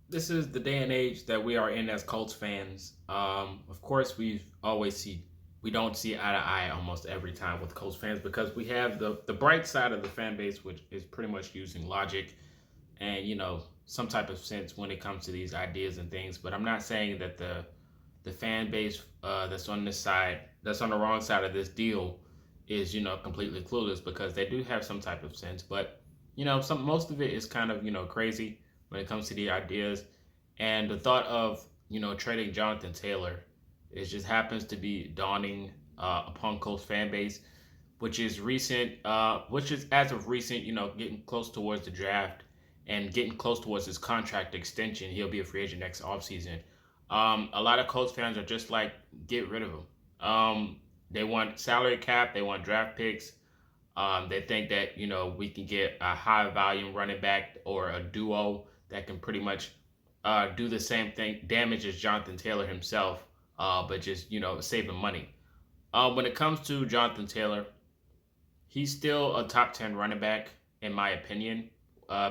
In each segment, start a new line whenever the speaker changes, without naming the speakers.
this is the day and age that we are in as Colts fans. Of course, we don't see eye to eye almost every time with Colts fans because we have the bright side of the fan base, which is pretty much using logic and some type of sense when it comes to these ideas and things. But I'm not saying that the fan base that's on this side, that's on the wrong side of this deal, is completely clueless because they do have some type of sense. But some most of it is kind of crazy when it comes to the ideas and the thought of trading Jonathan Taylor. It just happens to be dawning upon Colts fan base, which is recent, which is as of recent, getting close towards the draft and getting close towards his contract extension. He'll be a free agent next offseason. A lot of Colts fans are just like, get rid of him. They want salary cap, they want draft picks. They think that we can get a high volume running back or a duo that can pretty much do the same thing, damage as Jonathan Taylor himself, but just saving money. When it comes to Jonathan Taylor, he's still a top 10 running back in my opinion,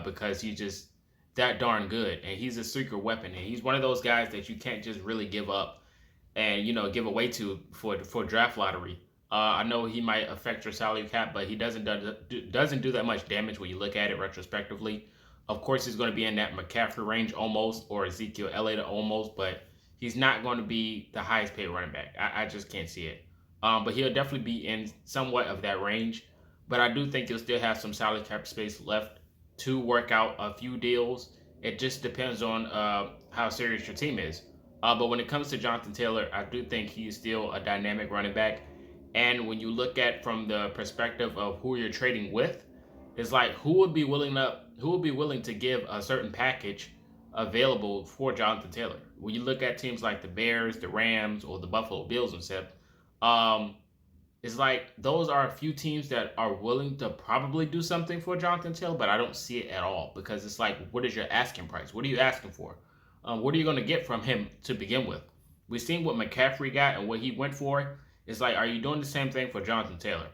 because he's just that darn good, and he's a secret weapon, and he's one of those guys that you can't just really give up and give away to for draft lottery. I know he might affect your salary cap, but he doesn't do that much damage when you look at it retrospectively. Of course, he's going to be in that McCaffrey range almost, or Ezekiel Elliott almost, but he's not going to be the highest paid running back. I just can't see it. But he'll definitely be in somewhat of that range. But I do think he'll still have some salary cap space left to work out a few deals. It just depends on how serious your team is. But when it comes to Jonathan Taylor, I do think he's still a dynamic running back. And when you look at from the perspective of who you're trading with, it's like who would be willing to give a certain package available for Jonathan Taylor. When you look at teams like the Bears, the Rams, or the Buffalo Bills and stuff, um, it's like those are a few teams that are willing to probably do something for Jonathan Taylor, but I don't see it at all because it's like, what is your asking price? What are you asking for? What are you going to get from him to begin with? We've seen what McCaffrey got and what he went for. It's like, are you doing the same thing for Jonathan Taylor?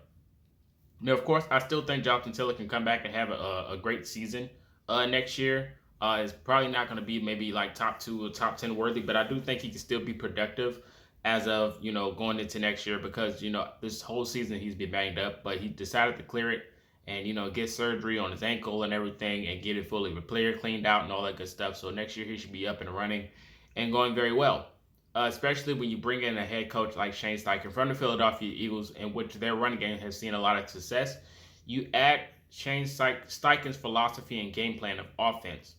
Now, of course, I still think Jonathan Taylor can come back and have a great season next year. It's probably not going to be maybe like top two or top 10 worthy, but I do think he can still be productive as of going into next year because this whole season he's been banged up, but he decided to clear it and get surgery on his ankle and everything and get it fully repaired, cleaned out, and all that good stuff. So next year he should be up and running and going very well. Especially when you bring in a head coach like Shane Steichen from the Philadelphia Eagles, in which their running game has seen a lot of success. You add Shane Steichen's philosophy and game plan of offense,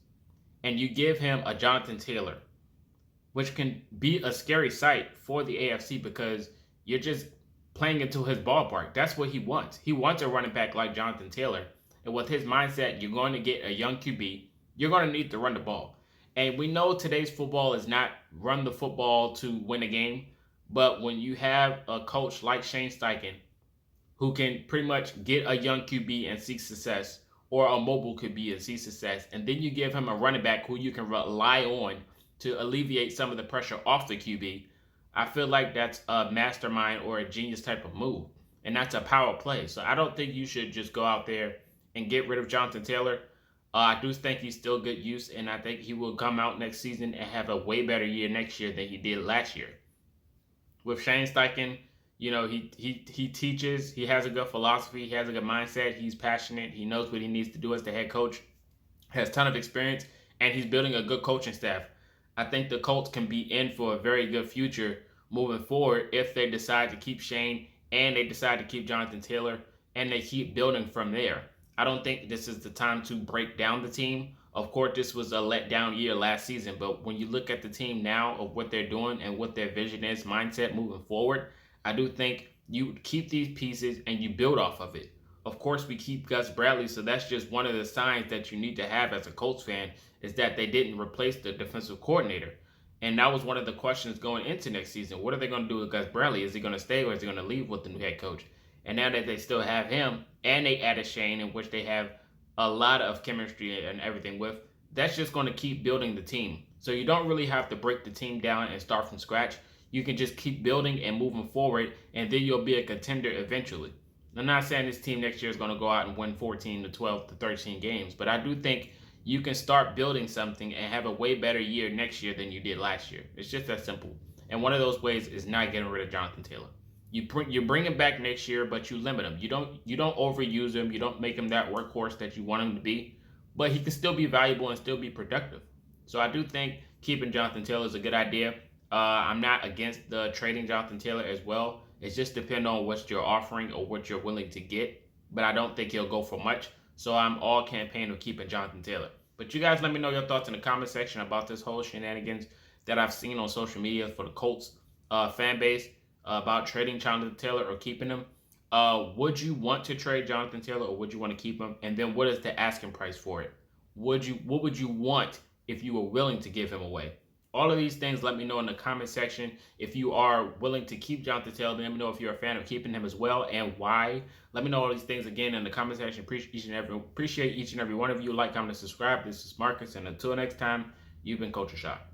and you give him a Jonathan Taylor, which can be a scary sight for the AFC because you're just playing into his ballpark. That's what he wants. He wants a running back like Jonathan Taylor. And with his mindset, you're going to get a young QB. You're going to need to run the ball. And we know today's football is not run the football to win a game. But when you have a coach like Shane Steichen who can pretty much get a young QB and see success, or a mobile QB and see success, and then you give him a running back who you can rely on to alleviate some of the pressure off the QB, I feel like that's a mastermind or a genius type of move. And that's a power play. So I don't think you should just go out there and get rid of Jonathan Taylor. I do think he's still good use, and I think he will come out next season and have a way better year next year than he did last year. With Shane Steichen, he teaches, he has a good philosophy, he has a good mindset, he's passionate, he knows what he needs to do as the head coach, has a ton of experience, and he's building a good coaching staff. I think the Colts can be in for a very good future moving forward if they decide to keep Shane and they decide to keep Jonathan Taylor and they keep building from there. I don't think this is the time to break down the team. Of course, this was a letdown year last season, but when you look at the team now of what they're doing and what their vision is, mindset moving forward, I do think you keep these pieces and you build off of it. Of course, we keep Gus Bradley, so that's just one of the signs that you need to have as a Colts fan is that they didn't replace the defensive coordinator. And that was one of the questions going into next season. What are they going to do with Gus Bradley? Is he going to stay or is he going to leave with the new head coach? And now that they still have him and they added Shane, in which they have a lot of chemistry and everything with, that's just going to keep building the team. So you don't really have to break the team down and start from scratch. You can just keep building and moving forward, and then you'll be a contender eventually. I'm not saying this team next year is going to go out and win 14 to 12 to 13 games, but I do think you can start building something and have a way better year next year than you did last year. It's just that simple. And one of those ways is not getting rid of Jonathan Taylor. You bring him back next year, but you limit him. You don't overuse him. You don't make him that workhorse that you want him to be. But he can still be valuable and still be productive. So I do think keeping Jonathan Taylor is a good idea. I'm not against the trading Jonathan Taylor as well. It's just depending on what you're offering or what you're willing to get. But I don't think he'll go for much. So I'm all campaign of keeping Jonathan Taylor. But you guys let me know your thoughts in the comment section about this whole shenanigans that I've seen on social media for the Colts fan base about trading Jonathan Taylor or keeping him. Would you want to trade Jonathan Taylor or would you want to keep him? And then what is the asking price for it? What would you want if you were willing to give him away? All of these things, let me know in the comment section. If you are willing to keep Jonathan Taylor, let me know if you're a fan of keeping him as well and why. Let me know all these things again in the comment section. Appreciate each and every one of you. Like, comment, and subscribe. This is Marcus, and until next time, you've been Culture Shock.